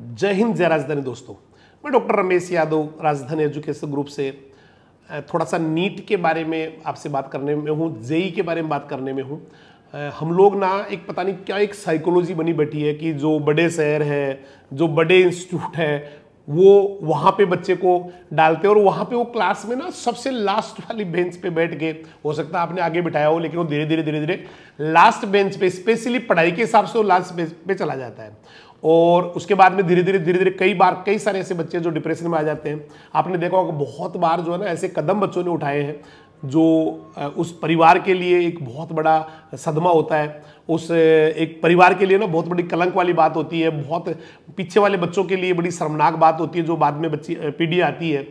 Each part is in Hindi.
जय हिंद, जय राजधानी दोस्तों। मैं डॉक्टर रमेश यादव राजधानी एजुकेशन ग्रुप से थोड़ा सा नीट के बारे में आपसे बात करने में हूँ, जेई के बारे में बात करने में हूँ। हम लोग ना एक पता नहीं क्या एक साइकोलॉजी बनी बैठी है कि जो बड़े शहर है, जो बड़े इंस्टीट्यूट है, वो वहाँ पे बच्चे को डालते हैं और वहाँ पे वो क्लास में ना सबसे लास्ट वाली बेंच पे बैठ के, हो सकता है आपने आगे बिठाया हो, लेकिन वो धीरे धीरे लास्ट बेंच पे, स्पेशली पढ़ाई के हिसाब से वो लास्ट बेंच पे चला जाता है। और उसके बाद में धीरे धीरे कई सारे ऐसे बच्चे जो डिप्रेशन में आ जाते हैं। आपने देखा होगा बहुत बार जो है ना ऐसे कदम बच्चों ने उठाए हैं जो उस परिवार के लिए एक बहुत बड़ा सदमा होता है, उस एक परिवार के लिए ना बहुत बड़ी कलंक वाली बात होती है, बहुत पीछे वाले बच्चों के लिए बड़ी शर्मनाक बात होती है जो बाद में बच्ची पीढ़ी आती है।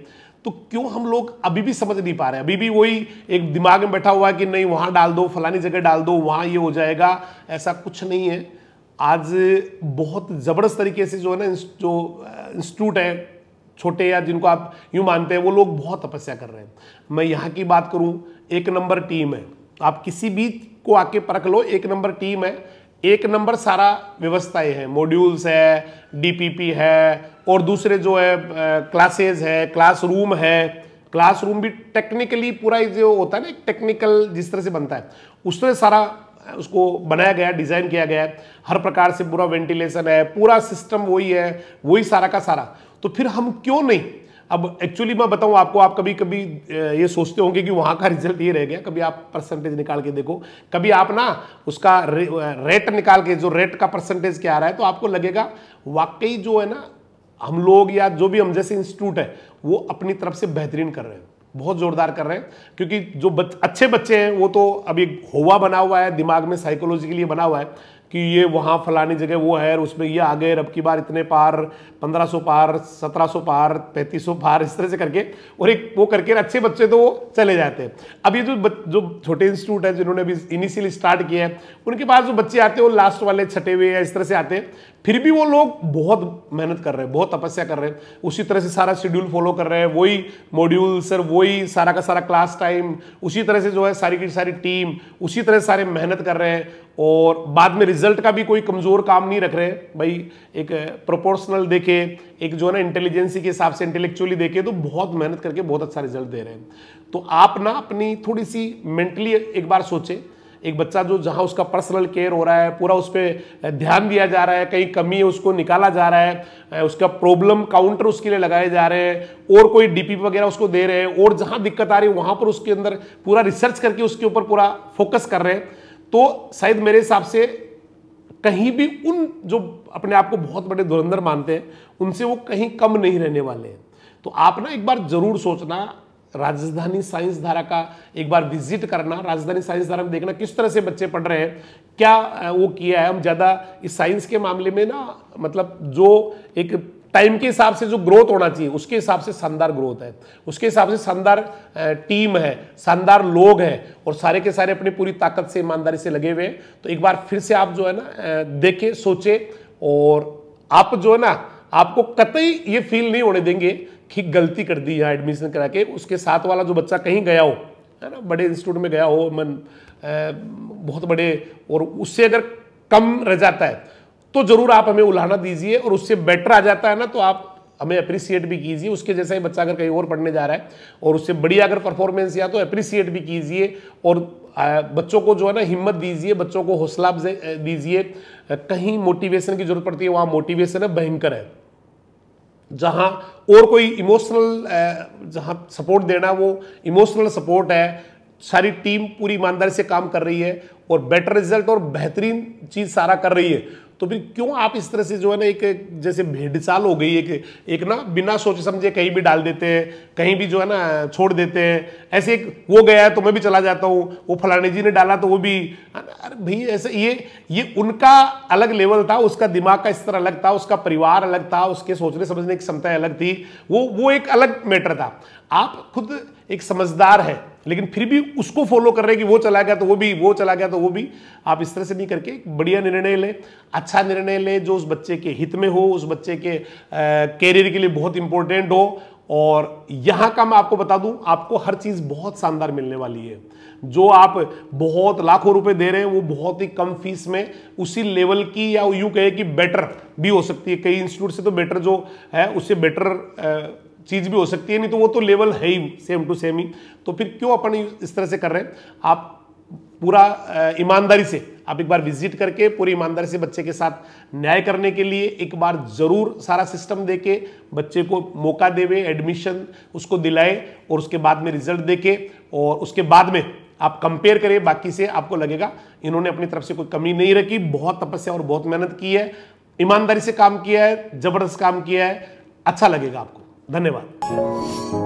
तो क्यों हम लोग अभी भी समझ नहीं पा रहे हैं? अभी भी वही एक दिमाग में बैठा हुआ है कि नहीं वहाँ डाल दो, फलानी जगह डाल दो, वहाँ ये हो जाएगा। ऐसा कुछ नहीं है। आज बहुत ज़बरदस्त तरीके से जो है ना जो इंस्टीट्यूट है छोटे या जिनको आप यूँ मानते हैं, वो लोग बहुत तपस्या कर रहे हैं। मैं यहाँ की बात करूँ, एक नंबर टीम है। आप किसी भी को आके परख लो, एक नंबर टीम है, एक नंबर सारा व्यवस्थाएं हैं, मॉड्यूल्स है, डीपीपी है और दूसरे जो है क्लासेज है, क्लासरूम है। क्लासरूम भी टेक्निकली पूरा जो होता है ना, टेक्निकल जिस तरह से बनता है उस तरह सारा उसको बनाया गया, डिज़ाइन किया गया है। हर प्रकार से पूरा वेंटिलेशन है, पूरा सिस्टम वही है, वही सारा का सारा। तो फिर हम क्यों नहीं, अब एक्चुअली मैं बताऊं आपको, आप कभी कभी ये सोचते होंगे कि वहाँ का रिजल्ट ये रह गया। कभी आप परसेंटेज निकाल के देखो, कभी आप ना उसका रेट निकाल के, जो रेट का परसेंटेज क्या आ रहा है, तो आपको लगेगा वाकई जो है ना हम लोग या जो भी हम जैसे इंस्टीट्यूट है वो अपनी तरफ से बेहतरीन कर रहे हैं, बहुत जोरदार कर रहे हैं। क्योंकि जो अच्छे बच्चे हैं वो तो अभी हुआ बना हुआ है, दिमाग में साइकोलॉजी के लिए बना हुआ है कि ये वहाँ फलानी जगह वो है, उसमें ये आ गए, अब की बार इतने पार, 1500 पार, 1700 पार, 3500 पार, इस तरह से करके, और एक वो करके अच्छे बच्चे तो वो चले जाते हैं। अब ये जो छोटे इंस्टीट्यूट है जिन्होंने अभी इनिशियली स्टार्ट किया है, उनके पास जो बच्चे आते हैं वो लास्ट वाले छठे हुए या इस तरह से आते हैं। फिर भी वो लोग बहुत मेहनत कर रहे हैं, बहुत तपस्या कर रहे हैं, उसी तरह से सारा शेड्यूल फॉलो कर रहे हैं, वही मॉड्यूल सर, वही सारा का सारा क्लास टाइम, उसी तरह से जो है सारी की सारी टीम उसी तरह से सारे मेहनत कर रहे हैं। और बाद में रिजल्ट का भी कोई कमजोर काम नहीं रख रहे भाई। एक प्रोपोर्शनल देखे, एक जो है ना इंटेलिजेंसी के हिसाब से इंटेलेक्चुअली देखे, तो बहुत मेहनत करके बहुत अच्छा रिजल्ट दे रहे हैं। तो आप ना अपनी थोड़ी सी मेंटली एक बार सोचें, एक बच्चा जो जहां उसका पर्सनल केयर हो रहा है, पूरा उस पर ध्यान दिया जा रहा है, कहीं कमी है उसको निकाला जा रहा है, उसका प्रॉब्लम काउंटर उसके लिए लगाए जा रहे हैं, और कोई डीपी वगैरह उसको दे रहे हैं, और जहां दिक्कत आ रही है वहां पर उसके अंदर पूरा रिसर्च करके उसके ऊपर पूरा फोकस कर रहे हैं, तो शायद मेरे हिसाब से कहीं भी उन जो अपने आप को बहुत बड़े धुरंधर मानते हैं उनसे वो कहीं कम नहीं रहने वाले हैं। तो आप ना एक बार जरूर सोचना, राजधानी साइंस धारा का एक बार विजिट करना, राजधानी साइंस धारा में देखना किस तरह से बच्चे पढ़ रहे हैं, क्या वो किया है। हम ज़्यादा इस साइंस के मामले में ना, मतलब जो एक टाइम के हिसाब से जो ग्रोथ होना चाहिए उसके हिसाब से शानदार ग्रोथ है, उसके हिसाब से शानदार टीम है, शानदार लोग हैं, और सारे के सारे अपनी पूरी ताकत से ईमानदारी से लगे हुए हैं। तो एक बार फिर से आप जो है ना देखें, सोचें, और आप जो है ना आपको कतई ये फील नहीं होने देंगे कि गलती कर दी यहाँ एडमिशन करा के। उसके साथ वाला जो बच्चा कहीं गया हो, है ना, बड़े इंस्टीट्यूट में गया हो, बहुत बड़े, और उससे अगर कम रह जाता है तो जरूर आप हमें उलाहना दीजिए, और उससे बेटर आ जाता है ना तो आप हमें अप्रिसिएट भी कीजिए। उसके जैसा ही बच्चा अगर कहीं और पढ़ने जा रहा है और उससे बढ़िया अगर परफॉर्मेंस या तो अप्रिसिएट भी कीजिए, और बच्चों को जो है ना हिम्मत दीजिए, बच्चों को हौसला दीजिए। कहीं मोटिवेशन की जरूरत पड़ती है, वहाँ मोटिवेशन है भयंकर है। जहाँ और कोई इमोशनल जहाँ सपोर्ट देना, वो इमोशनल सपोर्ट है। सारी टीम पूरी ईमानदारी से काम कर रही है और बेटर रिजल्ट और बेहतरीन चीज़ सारा कर रही है। तो फिर क्यों आप इस तरह से जो है ना एक जैसे भेड़चाल हो गई, एक ना बिना सोचे समझे कहीं भी डाल देते हैं, कहीं भी जो है ना छोड़ देते हैं। ऐसे एक वो गया है तो मैं भी चला जाता हूँ, वो फलाने जी ने डाला तो वो भी, अरे भाई ऐसे ये उनका अलग लेवल था, उसका दिमाग का स्तर अलग था, उसका परिवार अलग था, उसके सोचने समझने की क्षमता अलग थी, वो एक अलग मैटर था। आप खुद एक समझदार है लेकिन फिर भी उसको फॉलो कर रहे हैं कि वो चला गया तो वो भी, वो चला गया तो वो भी। आप इस तरह से नहीं करके एक बढ़िया निर्णय लें, अच्छा निर्णय लें जो उस बच्चे के हित में हो, उस बच्चे के कैरियर के लिए बहुत इंपॉर्टेंट हो, और यहां का मैं आपको बता दूं, आपको हर चीज बहुत शानदार मिलने वाली है। जो आप बहुत लाखों रुपए दे रहे हैं वो बहुत ही कम फीस में उसी लेवल की, या यूं कहे कि बेटर भी हो सकती है। कई इंस्टीट्यूट से तो बेटर जो है उससे बेटर चीज भी हो सकती है, नहीं तो वो तो लेवल है ही सेम टू सेम ही। तो फिर क्यों अपन इस तरह से कर रहे हैं? आप पूरा ईमानदारी से आप एक बार विजिट करके पूरी ईमानदारी से बच्चे के साथ न्याय करने के लिए एक बार जरूर सारा सिस्टम देके बच्चे को मौका देवे, एडमिशन उसको दिलाए, और उसके बाद में रिजल्ट देके, और उसके बाद में आप कंपेयर करें बाकी से, आपको लगेगा इन्होंने अपनी तरफ से कोई कमी नहीं रखी, बहुत तपस्या और बहुत मेहनत की है, ईमानदारी से काम किया है, जबरदस्त काम किया है, अच्छा लगेगा आपको। धन्यवाद।